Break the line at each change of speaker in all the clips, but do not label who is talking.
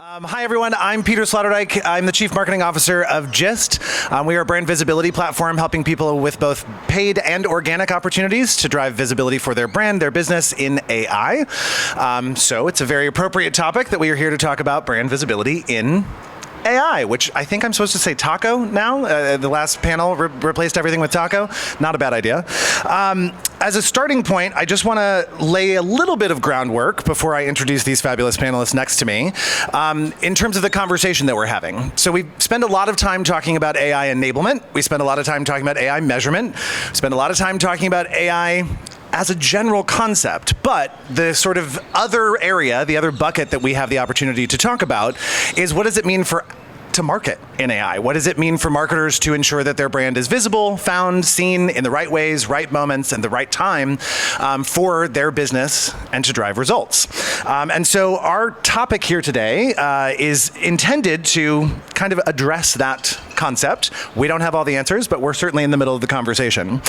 Hi, everyone. I'm Peter Sloterdyk. I'm the Chief Marketing Officer of Gist. We are a brand visibility platform helping people with both paid and organic opportunities to drive visibility for their brand, their business in AI. So it's a very appropriate topic that we are here to talk about brand visibility in AI, which I think I'm supposed to say taco now. The last panel replaced everything with taco. Not a bad idea. As a starting point, I just want to lay a little bit of groundwork before I introduce these fabulous panelists next to me in terms of the conversation that we're having. So we spend a lot of time talking about AI enablement. We spend a lot of time talking about AI measurement. We spend a lot of time talking about AI as a general concept, but the sort of other area, the other bucket that we have the opportunity to talk about is what does it mean to market in AI? What does it mean for marketers to ensure that their brand is visible, found, seen in the right ways, right moments, and the right time for their business and to drive results? And so our topic here today is intended to kind of address that concept. We don't have all the answers, but we're certainly in the middle of the conversation.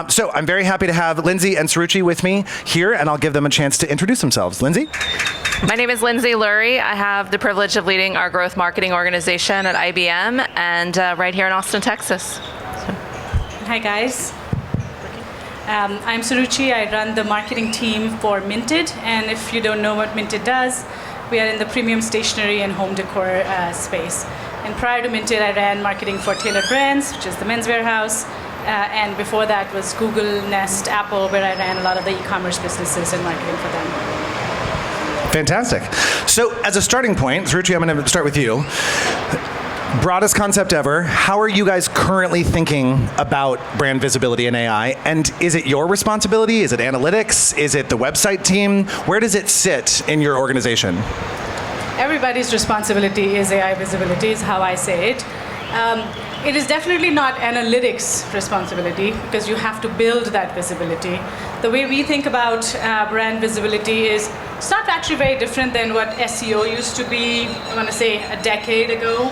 So I'm very happy to have Lindsey and Suruchi with me here, and I'll give them a chance to introduce themselves. Lindsey?
My name is Lindsey Lurie. I have the privilege of leading our growth marketing organization at IBM and right here in Austin, Texas.
Hi, guys. I'm Suruchi. I run the marketing team for Minted, and if you don't know what Minted does, we are in the premium stationery and home decor space. And prior to Minted, I ran marketing for Tailored Brands, which is the men's warehouse, and before that was Google, Nest, Apple, where I ran a lot of the e-commerce businesses and marketing for them.
Fantastic. So as a starting point, Suruchi, I'm going to start with you. Broadest concept ever. How are you guys currently thinking about brand visibility in AI? And is it your responsibility? Is it analytics? Is it the website team? Where does it sit in your organization?
Everybody's responsibility is AI visibility, is how I say it. It is definitely not analytics' responsibility because you have to build that visibility. The way we think about brand visibility is it's not actually very different than what SEO used to be, I want to say, a decade ago.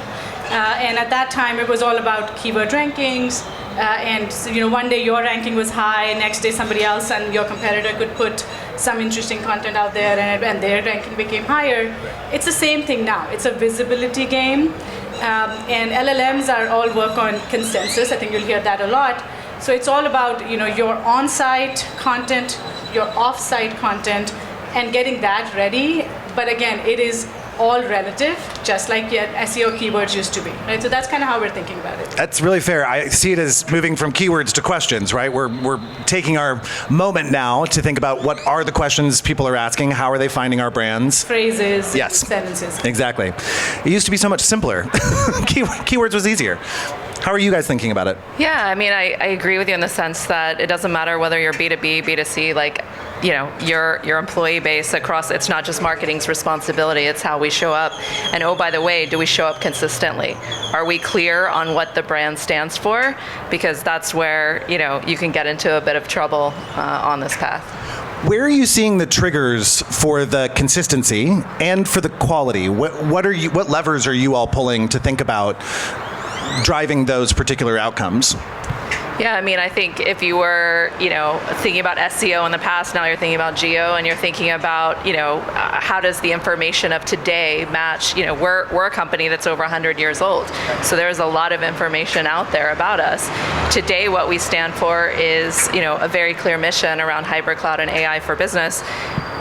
And at that time, it was all about keyword rankings. And one day your ranking was high, next day somebody else and your competitor could put some interesting content out there and their ranking became higher. It's the same thing now. It's a visibility game. And LLMs are all work on consensus. I think you'll hear that a lot. So it's all about your on-site content, your off-site content, and getting that ready. But again, it is all relative, just like SEO keywords used to be, right? So that's kind of how we're thinking about it.
That's really fair. I see it as moving from keywords to questions, right? We're taking our moment now to think about what are the questions people are asking, how are they finding our brands?
Phrases,
yes.
Sentences.
Exactly. It used to be so much simpler. Keywords was easier. How are you guys thinking about it?
Yeah, I mean, I agree with you in the sense that it doesn't matter whether you're B2B, B2C, like, your employee base across, it's not just marketing's responsibility, it's how we show up. And oh, by the way, do we show up consistently? Are we clear on what the brand stands for? Because that's where, you can get into a bit of trouble on this path.
Where are you seeing the triggers for the consistency and for the quality? What levers are you all pulling to think about driving those particular outcomes?
Yeah, I mean, I think if you were, thinking about SEO in the past, now you're thinking about geo, and you're thinking about, how does the information of today match? We're a company that's over 100 years old, so there's a lot of information out there about us. Today, what we stand for is, a very clear mission around hybrid cloud and AI for business.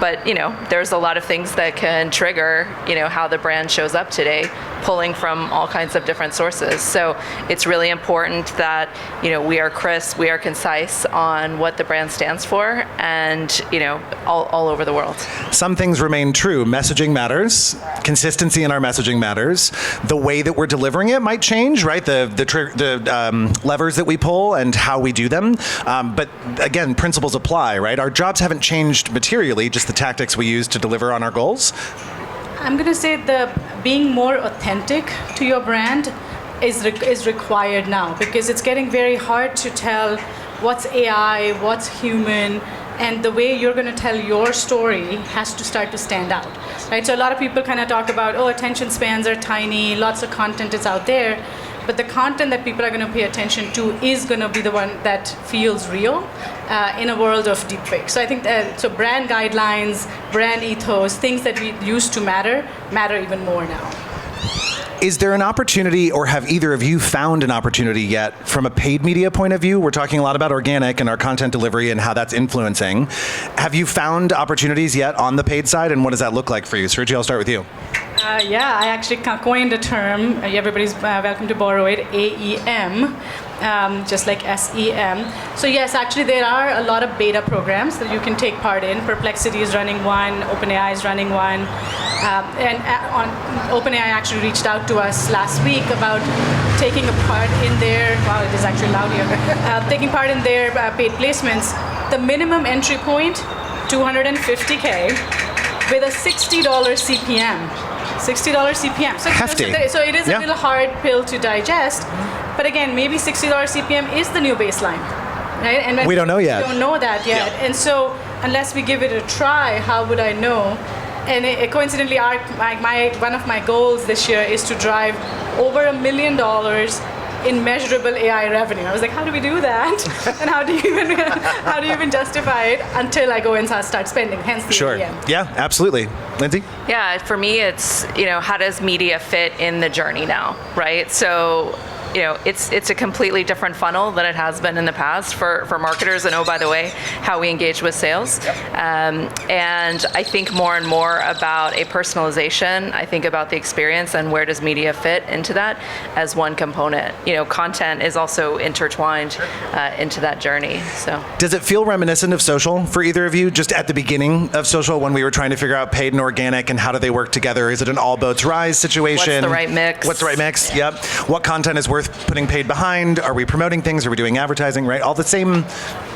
But, there's a lot of things that can trigger, how the brand shows up today, pulling from all kinds of different sources. So it's really important that, we are crisp, we are concise on what the brand stands for, and, all over the world.
Some things remain true. Messaging matters. Consistency in our messaging matters. The way that we're delivering it might change, right? The levers that we pull and how we do them. But again, principles apply, right? Our jobs haven't changed materially, just the tactics we use to deliver on our goals.
I'm going to say the being more authentic to your brand is required now, because it's getting very hard to tell what's AI, what's human, and the way you're going to tell your story has to start to stand out, right? So a lot of people kind of talk about, attention spans are tiny, lots of content is out there, but the content that people are going to pay attention to is going to be the one that feels real in a world of deepfake. So I think so brand guidelines, brand ethos, things that we used to matter even more now.
Is there an opportunity, or have either of you found an opportunity yet from a paid media point of view? We're talking a lot about organic and our content delivery and how that's influencing. Have you found opportunities yet on the paid side, and what does that look like for you? Suruchi, I'll start with you.
Yeah, I actually coined a term. Everybody's welcome to borrow it, AEM, just like SEM. So yes, actually there are a lot of beta programs that you can take part in. Perplexity is running one, OpenAI is running one. And OpenAI actually reached out to us last week about taking a part in their, wow, it is actually loud here, taking part in their paid placements. The minimum entry point, $250K, with a $60 CPM. $60 CPM. So,
hefty.
So it is a little hard pill to digest. But again, maybe $60 CPM is the new baseline, right? And
we don't know yet.
We don't know that yet. Yeah. And so unless we give it a try, how would I know? And coincidentally, one of my goals this year is to drive over $1 million in measurable AI revenue. I was like, how do we do that? And how do you even justify it until I go and start spending? Hence the
Sure.
AEM.
Yeah, absolutely. Lindsey?
Yeah, for me, it's, how does media fit in the journey now, right? So, it's a completely different funnel than it has been in the past for marketers, and oh, by the way, how we engage with sales. Yep. And I think more and more about a personalization. I think about the experience and where does media fit into that as one component. Content is also intertwined into that journey. So,
does it feel reminiscent of social for either of you? Just at the beginning of social, when we were trying to figure out paid and organic and how do they work together? Is it an all boats rise situation?
What's the right mix?
What's the right mix? Yep. What content is worth putting paid behind? Are we promoting things? Are we doing advertising? Right? All the same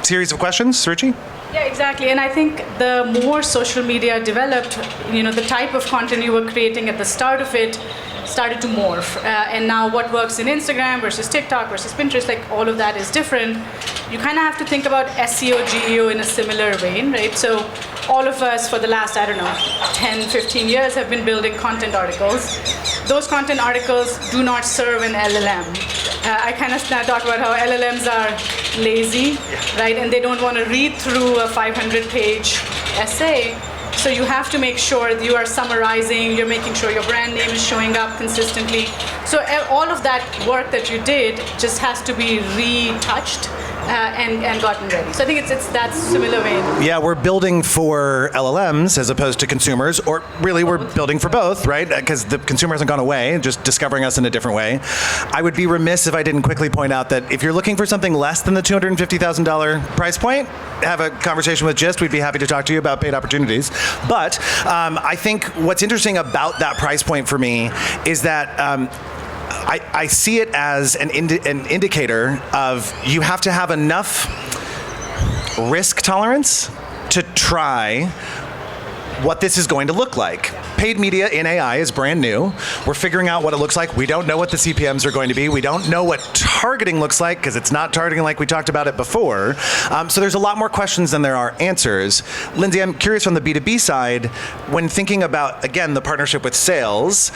series of questions. Suruchi?
Yeah, exactly. And I think the more social media developed, the type of content you were creating at the start of it started to morph. And now what works in Instagram versus TikTok versus Pinterest, like all of that is different. You kind of have to think about SEO, GEO in a similar vein, right? So all of us for the last, 10, 15 years have been building content articles. Those content articles do not serve an LLM. I kind of talk about how LLMs are lazy, right? And they don't want to read through a 500-page essay. So you have to make sure that you are summarizing, you're making sure your brand name is showing up consistently. So all of that work that you did just has to be retouched and gotten ready. So I think it's that similar way.
Yeah, we're building for LLMs as opposed to consumers, or really we're building for both, right? Because the consumer hasn't gone away, just discovering us in a different way. I would be remiss if I didn't quickly point out that if you're looking for something less than the $250,000 price point, have a conversation with Gist. We'd be happy to talk to you about paid opportunities. But I think what's interesting about that price point for me is that I see it as an indicator of you have to have enough risk tolerance to try what this is going to look like. Paid media in AI is brand new. We're figuring out what it looks like. We don't know what the CPMs are going to be. We don't know what targeting looks like because it's not targeting like we talked about it before. So there's a lot more questions than there are answers. Lindsey, I'm curious on the B2B side, when thinking about, again, the partnership with sales,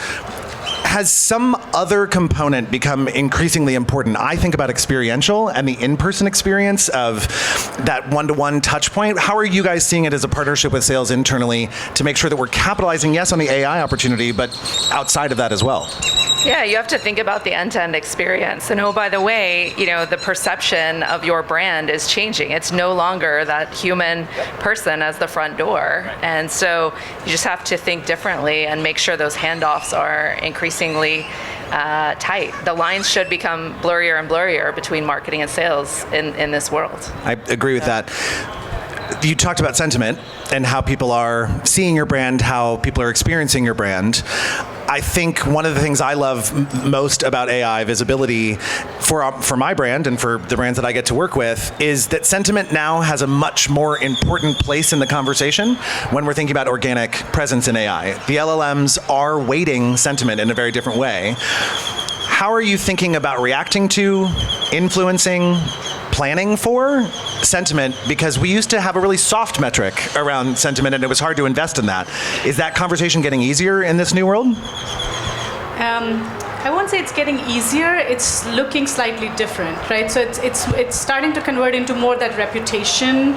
has some other component become increasingly important? I think about experiential and the in-person experience of that one-to-one touch point. How are you guys seeing it as a partnership with sales internally to make sure that we're capitalizing, yes, on the AI opportunity, but outside of that as well?
Yeah, you have to think about the end-to-end experience. And oh, by the way, the perception of your brand is changing. It's no longer that human person as the front door. And so you just have to think differently and make sure those handoffs are increasingly tight. The lines should become blurrier and blurrier between marketing and sales in this world.
I agree with that. You talked about sentiment and how people are seeing your brand, how people are experiencing your brand. I think one of the things I love most about AI visibility for my brand and for the brands that I get to work with is that sentiment now has a much more important place in the conversation when we're thinking about organic presence in AI. The LLMs are weighting sentiment in a very different way. How are you thinking about reacting to, influencing, planning for sentiment? Because we used to have a really soft metric around sentiment and it was hard to invest in that. Is that conversation getting easier in this new world?
I won't say it's getting easier. It's looking slightly different, right? So it's starting to convert into more that reputation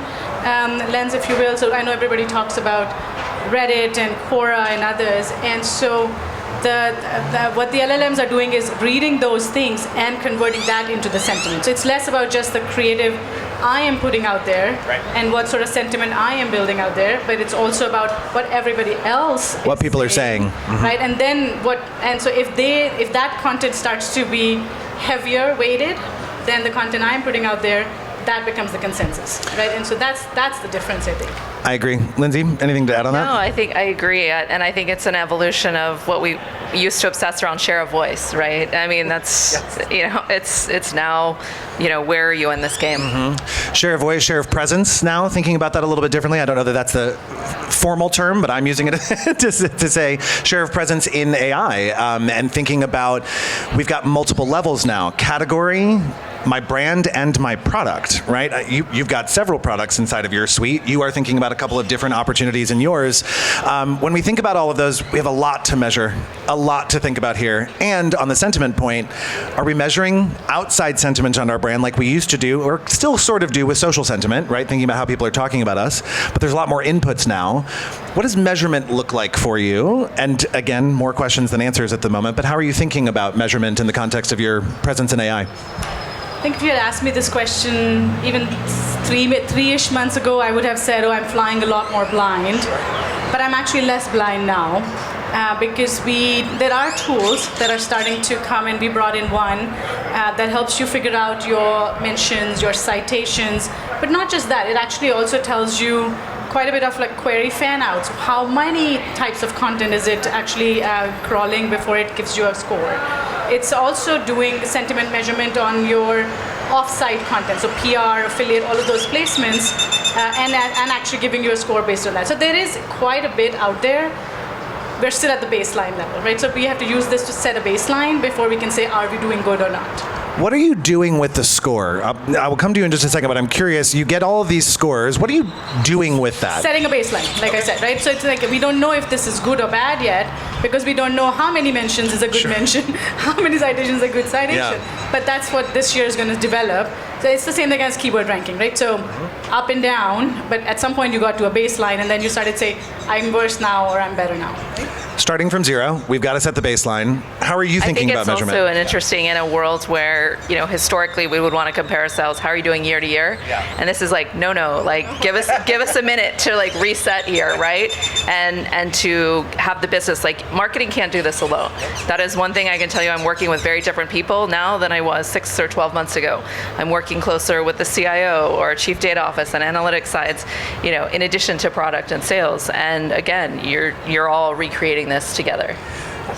lens, if you will. So I know everybody talks about Reddit and Quora and others, and so what the LLMs are doing is reading those things and converting that into the sentiment. So it's less about just the creative I am putting out there and what sort of sentiment I am building out there, but it's also about what everybody else
what people are saying,
right? And then so if that content starts to be heavier weighted than the content I'm putting out there, that becomes the consensus, right? And so that's the difference, I think.
I agree. Lindsey, anything to add on that?
No, I think I agree, and I think it's an evolution of what we used to obsess around share of voice, right? I mean, that's it's now, where are you in this game?
Share of voice, share of presence. Now, thinking about that a little bit differently. I don't know that that's the formal term, but I'm using it to say share of presence in AI, and thinking about we've got multiple levels now: category, my brand, and my product, right? You've got several products inside of your suite. You are thinking about a couple of different opportunities in yours. When we think about all of those, we have a lot to measure, a lot to think about here. And on the sentiment point, are we measuring outside sentiment on our brand like we used to do, or still sort of do with social sentiment, right? Thinking about how people are talking about us, but there's a lot more inputs now. What does measurement look like for you? And again, more questions than answers at the moment, but how are you thinking about measurement in the context of your presence in AI?
I think if you had asked me this question even three-ish months ago, I would have said, I'm flying a lot more blind. But I'm actually less blind now because there are tools that are starting to come, and we brought in one that helps you figure out your mentions, your citations. But not just that, it actually also tells you quite a bit of query fan outs. How many types of content is it actually crawling before it gives you a score? It's also doing sentiment measurement on your off-site content, so PR, affiliate, all of those placements, and actually giving you a score based on that. So there is quite a bit out there. We're still at the baseline level, right? So we have to use this to set a baseline before we can say, are we doing good or not?
What are you doing with the score? I will come to you in just a second, but I'm curious. You get all of these scores. What are you doing with that?
Setting a baseline, like I said, right? So it's like we don't know if this is good or bad yet because we don't know how many mentions is a good mention, how many citations is a good citation. Yeah. But that's what this year is going to develop. So it's the same thing as keyword ranking, right? So up and down, but at some point you got to a baseline and then you started to say, I'm worse now or I'm better now. Right?
Starting from zero, we've got to set the baseline. How are you thinking about measurement?
I think it's also an interesting in a world where, historically we would want to compare ourselves. How are you doing year to year? Yeah. And this is no, give us a minute to reset here, right? And to have the business, marketing can't do this alone. That is one thing I can tell you. I'm working with very different people now than I was 6 or 12 months ago. I'm working closer with the CIO or chief data office and analytics sides, in addition to product and sales. And again, you're all recreating this together.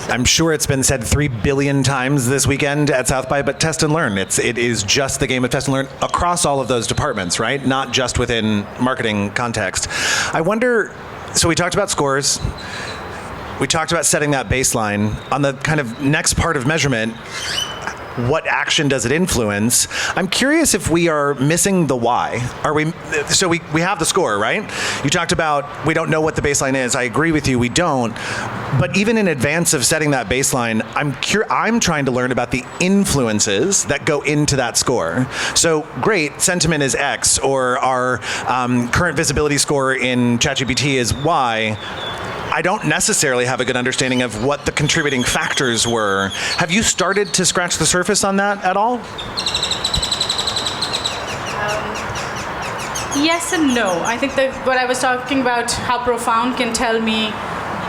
I'm sure it's been said 3 billion times this weekend at South by, but test and learn. It is just the game of test and learn across all of those departments, right? Not just within marketing context. I wonder, so we talked about scores. We talked about setting that baseline. On the kind of next part of measurement, what action does it influence? I'm curious if we are missing the why. So we have the score, right? You talked about we don't know what the baseline is. I agree with you, we don't. But even in advance of setting that baseline, I'm trying to learn about the influences that go into that score. So great, sentiment is X, or our current visibility score in ChatGPT is Y. I don't necessarily have a good understanding of what the contributing factors were. Have you started to scratch the surface on that at all?
Yes and no. I think that what I was talking about, how profound can tell me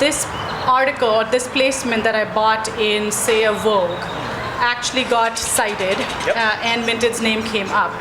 this article or this placement that I bought in, say, a Vogue actually got cited. Yep. And Minted's name came up.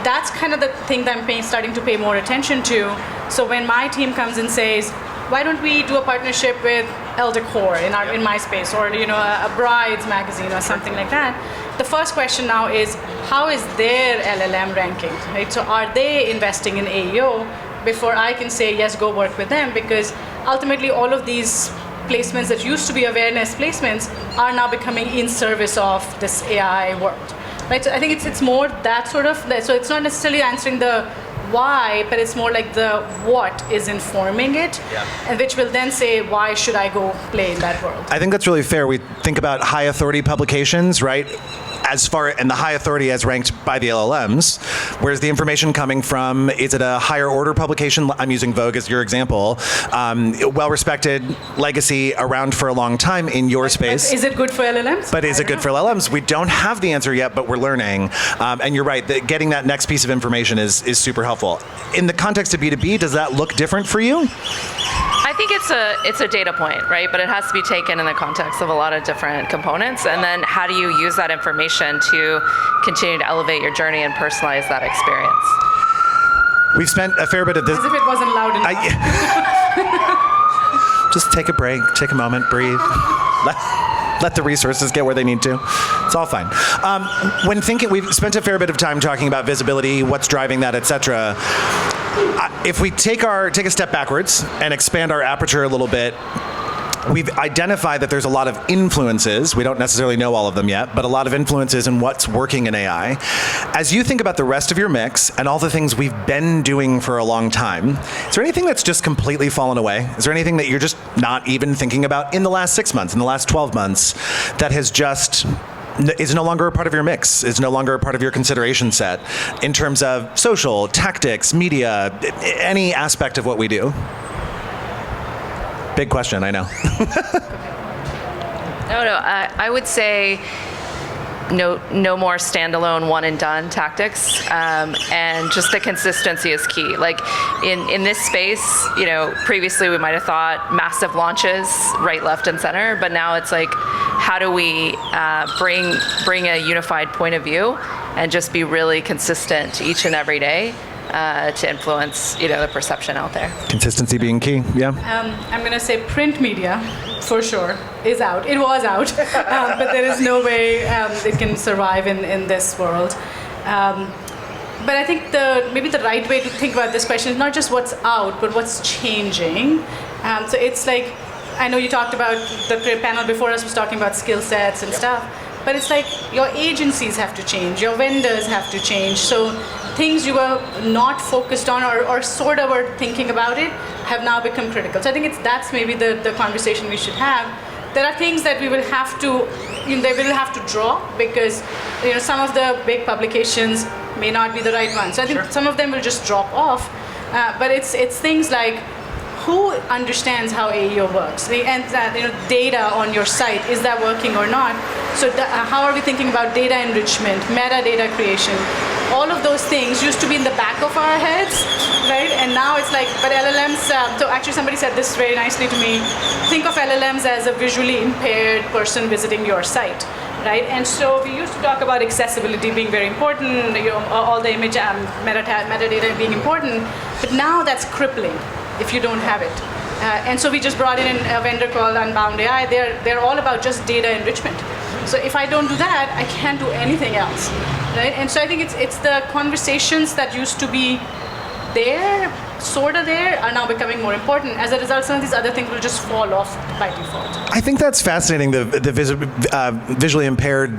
That's kind of the thing that I'm starting to pay more attention to. So when my team comes and says, why don't we do a partnership with Elle Decor in my space, or a bride's magazine or something like that? The first question now is, how is their LLM ranking? Right? So are they investing in AEO before I can say yes, go work with them? Because ultimately, all of these placements that used to be awareness placements are now becoming in service of this AI world. Right? So I think it's more that sort of. So it's not necessarily answering the why, but it's more like the what is informing it, and which will then say, why should I go play in that world?
I think that's really fair. We think about high authority publications, right? And the high authority as ranked by the LLMs, where's the information coming from? Is it a higher order publication? I'm using Vogue as your example. Well-respected legacy around for a long time in your space.
But is it good for LLMs?
But is it good for LLMs? We don't have the answer yet, but we're learning. And you're right, that getting that next piece of information is super helpful. In the context of B2B, does that look different for you?
I think it's a data point, right? But it has to be taken in the context of a lot of different components. And then how do you use that information to continue to elevate your journey and personalize that experience?
We've spent a fair bit of this.
As if it wasn't loud enough.
Just take a break, take a moment, breathe. Let the resources get where they need to. It's all fine. When thinking, we've spent a fair bit of time talking about visibility, what's driving that, et cetera. If we take a step backwards and expand our aperture a little bit, we've identified that there's a lot of influences. We don't necessarily know all of them yet, but a lot of influences in what's working in AI. As you think about the rest of your mix and all the things we've been doing for a long time, is there anything that's just completely fallen away? Is there anything that you're just not even thinking about in the last 6 months, in the last 12 months, that has just is no longer a part of your mix, is no longer a part of your consideration set in terms of social, tactics, media, any aspect of what we do? Big question, I know.
No, I would say no more standalone one and done tactics, and just the consistency is key. Like in this space, previously we might have thought massive launches, right, left, and center, but now it's like, how do we bring a unified point of view and just be really consistent each and every day to influence the perception out there.
Consistency being key, yeah.
I'm going to say print media, for sure, is out. It was out, but there is no way it can survive in this world. But I think maybe the right way to think about this question is not just what's out, but what's changing. So it's like, I know you talked about, the panel before us was talking about skill sets and stuff, but it's like your agencies have to change, your vendors have to change. So things you were not focused on or sort of were thinking about it have now become critical. So I think that's maybe the conversation we should have. There are things that we will have to, they will have to draw because some of the big publications may not be the right ones. So I think some of them will just drop off. But it's things like, who understands how AEO works? And data on your site, is that working or not? So how are we thinking about data enrichment, metadata creation? All of those things used to be in the back of our heads, right? And now it's like, but LLMs, so actually somebody said this very nicely to me, think of LLMs as a visually impaired person visiting your site, right? And so we used to talk about accessibility being very important, all the image metadata being important, but now that's crippling if you don't have it. And so we just brought in a vendor called Unbound AI. They're all about just data enrichment. So if I don't do that, I can't do anything else, right? And so I think it's the conversations that used to be there, sort of there, are now becoming more important. As a result, some of these other things will just fall off by default.
I think that's fascinating, the visually impaired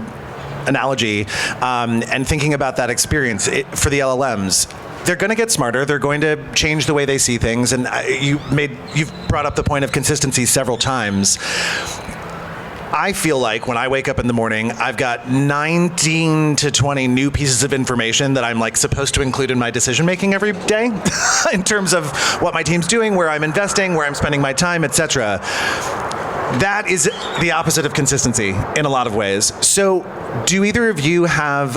analogy, and thinking about that experience for the LLMs. They're going to get smarter. They're going to change the way they see things. And you've brought up the point of consistency several times. I feel like when I wake up in the morning, I've got 19 to 20 new pieces of information that I'm supposed to include in my decision making every day in terms of what my team's doing, where I'm investing, where I'm spending my time, etc. That is the opposite of consistency in a lot of ways. So do either of you have,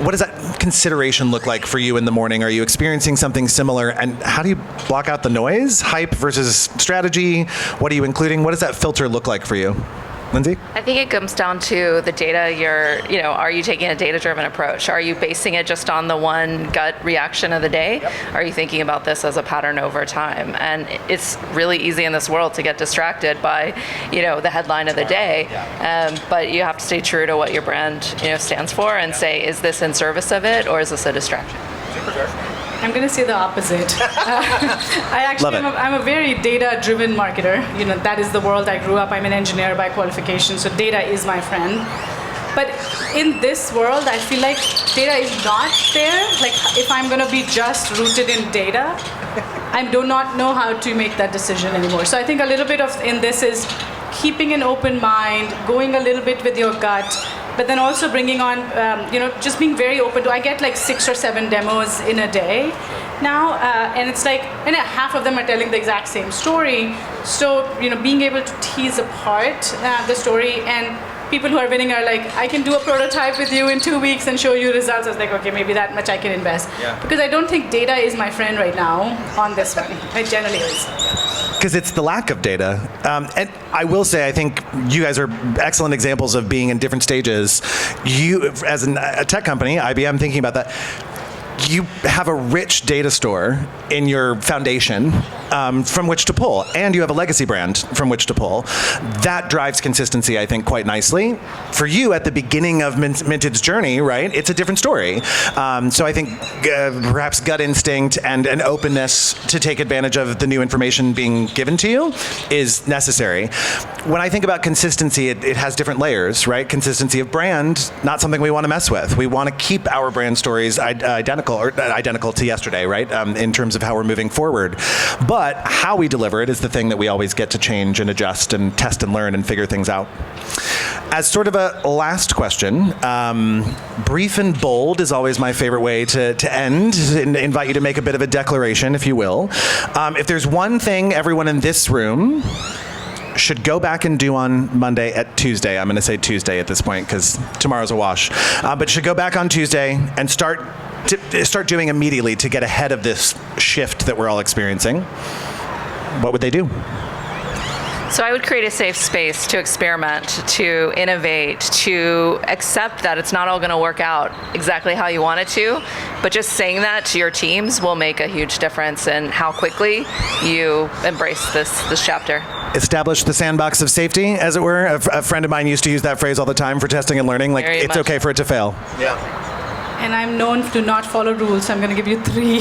what does that consideration look like for you in the morning? Are you experiencing something similar? And how do you block out the noise? Hype versus strategy? What are you including? What does that filter look like for you? Lindsey?
I think it comes down to the data are you taking a data-driven approach? Are you basing it just on the one gut reaction of the day? Yep. Are you thinking about this as a pattern over time? And it's really easy in this world to get distracted by, the headline of the day. Yeah. But you have to stay true to what your brand, stands for and say, is this in service of it or is this a distraction?
I'm going to say the opposite. I'm a very data-driven marketer. That is the world I grew up. I'm an engineer by qualification, so data is my friend. But in this world, I feel like data is not there. Like if I'm going to be just rooted in data, I do not know how to make that decision anymore. So I think a little bit of in this is keeping an open mind, going a little bit with your gut, but then also bringing on, just being very open to, I get like 6 or 7 demos in a day now, and it's like, and half of them are telling the exact same story. So, being able to tease apart the story, and people who are winning are like, I can do a prototype with you in 2 weeks and show you results. I was like, okay, maybe that much I can invest.
Yeah.
Because I don't think data is my friend right now on this one. It generally is.
Because it's the lack of data. And I will say, I think you guys are excellent examples of being in different stages. You, as a tech company, IBM, thinking about that, you have a rich data store in your foundation from which to pull, and you have a legacy brand from which to pull. That drives consistency, I think, quite nicely. For you, at the beginning of Minted's journey, right, it's a different story. So I think perhaps gut instinct and an openness to take advantage of the new information being given to you is necessary. When I think about consistency, it has different layers, right? Consistency of brand, not something we want to mess with. We want to keep our brand stories identical to yesterday, right? In terms of how we're moving forward. But how we deliver it is the thing that we always get to change and adjust and test and learn and figure things out. As sort of a last question, brief and bold is always my favorite way to end, and invite you to make a bit of a declaration, if you will. If there's one thing everyone in this room should go back and do on Monday at Tuesday, I'm going to say Tuesday at this point because tomorrow's a wash, but should go back on Tuesday and start doing immediately to get ahead of this shift that we're all experiencing, what would they do?
So I would create a safe space to experiment, to innovate, to accept that it's not all going to work out exactly how you want it to, but just saying that to your teams will make a huge difference in how quickly you embrace this chapter.
Establish the sandbox of safety, as it were. A friend of mine used to use that phrase all the time for testing and learning. Like,
Very
it's
much
okay for it to fail. Yeah.
And I'm known to not follow rules, so I'm going to give you 3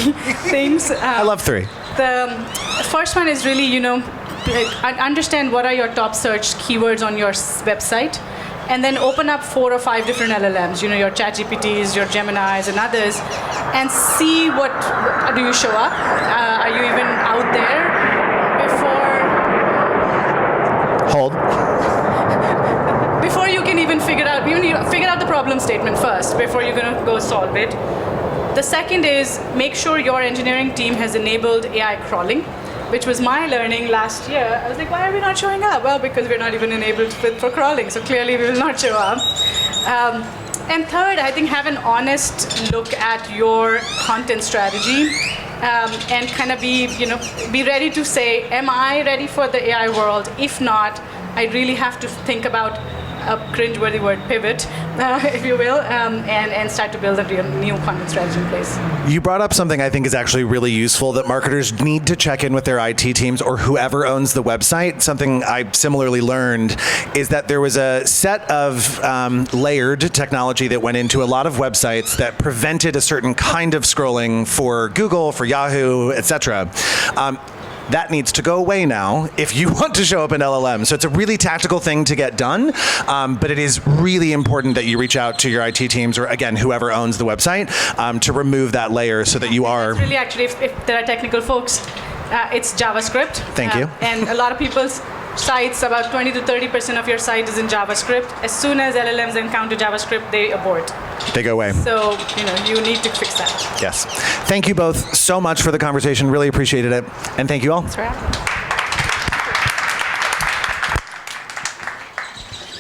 things.
I love 3.
The first one is really, understand what are your top search keywords on your website, and then open up 4 or 5 different LLMs, your ChatGPTs, your Geminis, and others, and see what do you show up. Are you even out there before you can even figure out the problem statement first before you're going to go solve it. The second is make sure your engineering team has enabled AI crawling, which was my learning last year. I was like, why are we not showing up? Well, because we're not even enabled for crawling, so clearly we will not show up. And third, I think have an honest look at your content strategy, and kind of be ready to say, am I ready for the AI world? If not, I really have to think about a cringeworthy word, pivot, if you will, and start to build a real new content strategy in place.
You brought up something I think is actually really useful that marketers need to check in with their IT teams or whoever owns the website. Something I similarly learned is that there was a set of layered technology that went into a lot of websites that prevented a certain kind of scrolling for Google, for Yahoo, etc. That needs to go away now if you want to show up in LLM. So it's a really tactical thing to get done, but it is really important that you reach out to your IT teams or, again, whoever owns the website to remove that layer so that you are...
It's really, actually, if there are technical folks, it's JavaScript.
Thank you.
And a lot of people's sites, about 20 to 30% of your site is in JavaScript. As soon as LLMs encounter JavaScript, they abort.
They go away.
So, you need to fix that.
Yes. Thank you both so much for the conversation. Really appreciated it. And thank you all.
That's right.